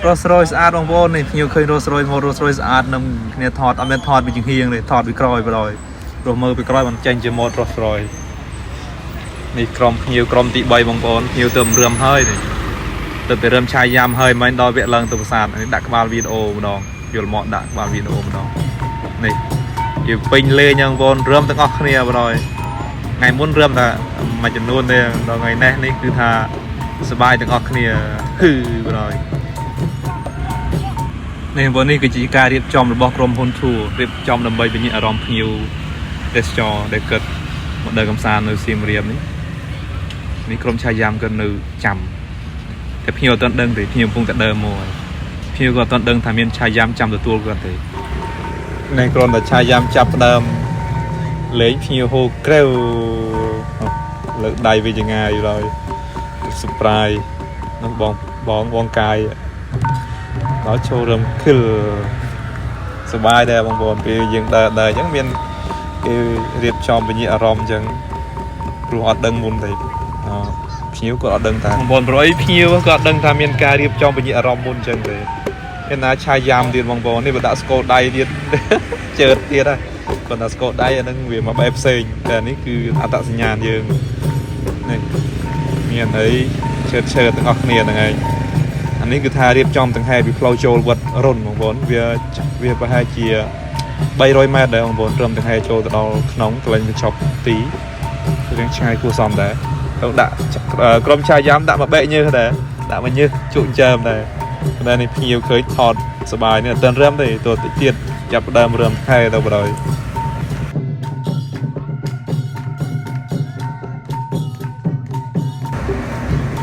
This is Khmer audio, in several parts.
Rolls Royce ស្អាតបងប្អូននេះខ្ញុំឃើញ Rolls Royce មក Rolls Royce ស្អាតនឹងគ្នាថតអត់មានថតពីជាងហៀងទេថតពីក្រោយបណ្ដោយព្រោះមើលពីក្រោយមិនចេញជា mode Rolls Royce នេះក្រុមភ្ញៀវក្រុមទី3បងប្អូនភ្ញៀវទៅរឿមហើយនេះទៅពីរឿមឆាយយ៉ាំហើយមិនដល់វគ្គឡើងទៅប្រាសាទនេះដាក់ក្បាលវីដេអូម្ដងយល់មកដាក់ក្បាលវីដេអូម្ដងនេះយើងពេញលេងបងប្អូនរឿមទាំងអស់គ្នាបណ្ដោយថ្ងៃមុនរឿមថាមួយចំនួនទេដល់ថ្ងៃនេះគឺថាសប្បាយទាំងអស់គ្នាគឺបណ្ដោយនេះបងនេះគឺជាការរៀបចំរបស់ក្រុមហ៊ុនធូររៀបចំដើម្បីពញ្ញាអារម្មណ៍ភ្ញៀវទេសចរដែលគិតមកដើរកំសាន្តនៅសៀមរាបនេះក្រុមឆាយយ៉ាំក៏នៅចាំតែភ្ញៀវអត់ទាន់ដឹងទេភ្ញៀវកំពុងតែដើរមកភ្ញៀវក៏អត់ទាន់ដឹងថាមានឆាយយ៉ាំចាំទទួលគាត់ទេនេះគ្រាន់តែឆាយយ៉ាំចាប់ផ្ដើមលេងភ្ញៀវហូក្រៅលើកដៃវាចងាយឡើយ surprise នោះបងកាយដល់ចូលរំខិលសប្បាយដែរបងប្អូនពេលយើងដើរអញ្ចឹងមានគេរៀបចំវិញ្ញាណអារម្មណ៍អញ្ចឹងព្រោះអត់ដឹងមុនទេភ្ញៀវក៏អត់ដឹងថាបងប្អូនព្រោះអីភ្ញៀវក៏អត់ដឹងថាមានការរៀបចំវិញ្ញាណអារម្មណ៍មុនអញ្ចឹងទេមានណាឆាយយ៉ាំទៀតបងប្អូននេះបើដាក់ស្គរដៃទៀតជើតទៀតហ៎គាត់ដាក់ស្គរដៃអាហ្នឹងវាមកបែបផ្សេងតែនេះគឺអត្តសញ្ញាណយើងនេះមានអីជើតទាំងអស់គ្នាហ្នឹងឯងអានេះគឺថារៀបចំទាំងហេតុពីផ្លូវចូលវត្តរុនបងប្អូនវាប្រហែលជា300 ម៉ែត្រដែរបងប្អូនត្រឹមទាំងហេតុចូលទៅដល់ក្នុងកន្លែងបញ្ចប់ទីរៀងឆ្ងាយគួរសមដែរទៅដាក់ក្រុមឆាយយ៉ាំដាក់មកបែកញើសដែរដាក់មកញើសជក់ចើមដែរតែនេះភ្ញៀវឃើញថតសប្បាយនេះអត់ទាន់រឹមទេទោះតិចទៀតចាប់ដើមរឹមខែទៅបណ្ដោយ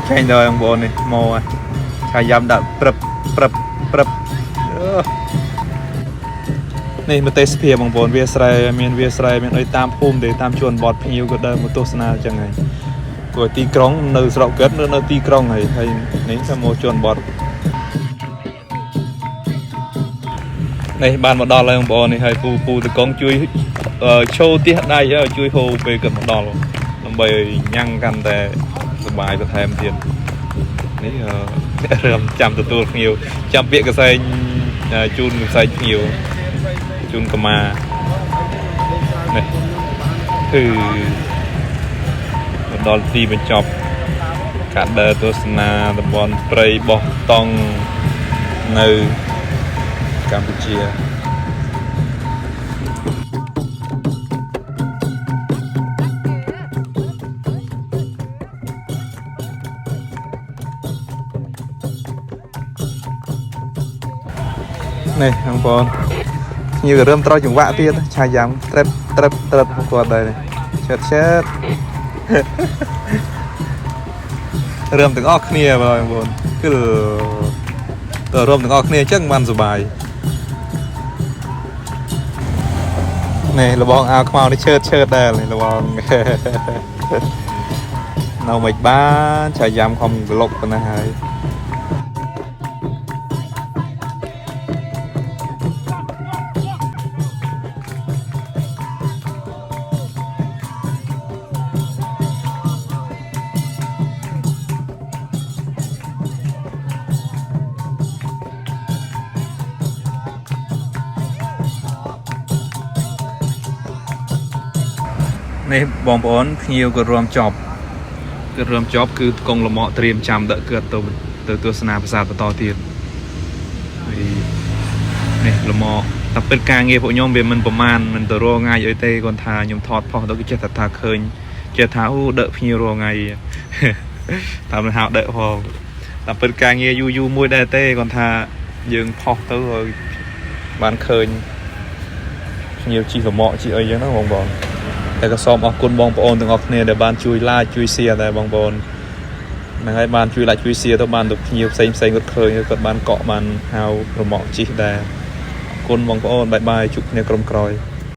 ចេញដល់បងប្អូននេះមកឆាយយ៉ាំដាក់ព្រឹបនេះមកទេសភាពបងប្អូនវាស្រែមានអីតាមភូមិទេតាមជួនបត់ភ្ញៀវក៏ដើរមកទស្សនាអញ្ចឹងហើយព្រោះទីក្រុងនៅស្រុកកើតនៅទីក្រុងហើយនេះទៅមកជួនបត់នេះបានមកដល់ហើយបងប្អូននេះហើយពូតកងជួយឈោទៀសដៃជួយហូរពេលគាត់មកដល់ដើម្បីញ៉ាំងកាន់តែសប្បាយបន្ថែមទៀតនេះរឹមចាំទទួលភ្ញៀវចាំពាក្យកសែងជូនកសែងភ្ញៀវជូនកម្មានេះគឺដល់ទីបញ្ចប់ការដើរទស្សនាតំបន់ព្រៃបោះតង់នៅកម្ពុជានេះបងប្អូនញើសរើមត្រូវចង្វាក់ទៀតឆាយយ៉ាំត្រឹបគាត់ដែរនេះឆើតរើមទាំងអស់គ្នាបងប្អូនគឺទៅរួមទាំងអស់គ្នាអញ្ចឹងបានសុបាយនេះលបងអាវខ្មៅនេះឆើតដែរនេះលបងនៅមិនបានឆាយយ៉ាំខំក្លុកប៉ុណ្ណាហើយនេះបងប្អូនភ្ញៀវក៏រួមចប់គឺកងលំអត្រៀមចាំដឹកគាត់ទៅទស្សនាប្រាសាទបន្តទៀតនេះលំអតែពិតការងារពួកខ្ញុំវាមិនប្រមាណមិនទៅរងថ្ងៃអីទេគាត់ថាខ្ញុំថតផុសទៅគឺចេះថាឃើញចេះថាអូដឹកភ្ញៀវរងថ្ងៃតាមហៅដឹកផងតែពិតការងារយូរមួយដែរទេគាត់ថាយើងផុសទៅឲ្យបានឃើញភ្ញៀវជីកលំអជីអីចឹងណាបងប្អូនតែក៏សូមអរគុណបងប្អូនទាំងអស់គ្នាដែលបានជួយ like ជួយ share ដែរបងប្អូនហ្នឹងហើយបានជួយ like ជួយ share ទៅបានទៅភ្ញៀវផ្សេងគាត់ឃើញគាត់បានកក់បានហៅរមាក់ជីដែរអរគុណបងប្អូនបាយបាយជួបគ្នាក្រុមក្រោយ